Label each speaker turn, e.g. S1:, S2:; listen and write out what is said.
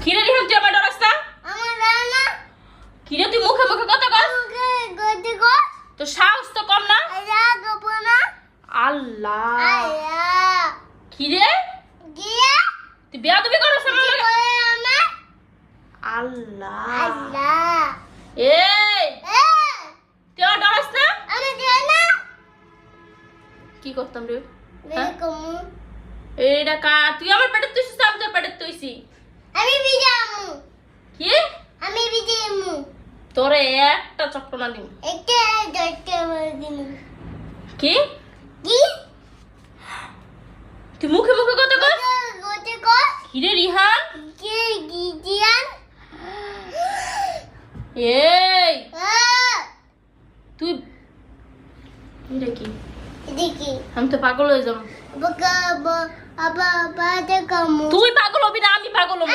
S1: কিরে রিহান তুই আমার ডরাস না?
S2: আমার রানা
S1: কিরে তুই মুখে মুখে কথা কস?
S2: আমাকে গতি কর
S1: তো সাহস তো কম না?
S2: আয়া গোপনা
S1: আল্লাহ
S2: আয়া
S1: কিরে
S2: গিয়া
S1: তুই বেয়াদবি করছ আমার লগে?
S2: করে আমার
S1: আল্লাহ
S2: আল্লাহ
S1: এই
S2: এ
S1: তুই আমার ডরাস না?
S2: আমি জানা
S1: কি করতাম রে?
S2: বেকম
S1: এইটা কা তুই আমার পেটে তুইছিস না আমি তোর পেটে তুইছি?
S2: আমি বিজামু
S1: কি?
S2: আমি বিজামু
S1: তোরে একটা চক্কর না দিম।
S2: একটা দরকার দিন
S1: কি?
S2: কি
S1: তুই মুখে মুখে কথা কস?
S2: গতি কর
S1: কিরে রিহান?
S2: কি গিজিয়ান
S1: এই
S2: আ
S1: তুই এটা কি?
S2: দেখি
S1: আমি তো পাগল হয়ে যাব।
S2: বকা আবা বাদে কামু
S1: তুই পাগল হবি না আমি পাগল হব।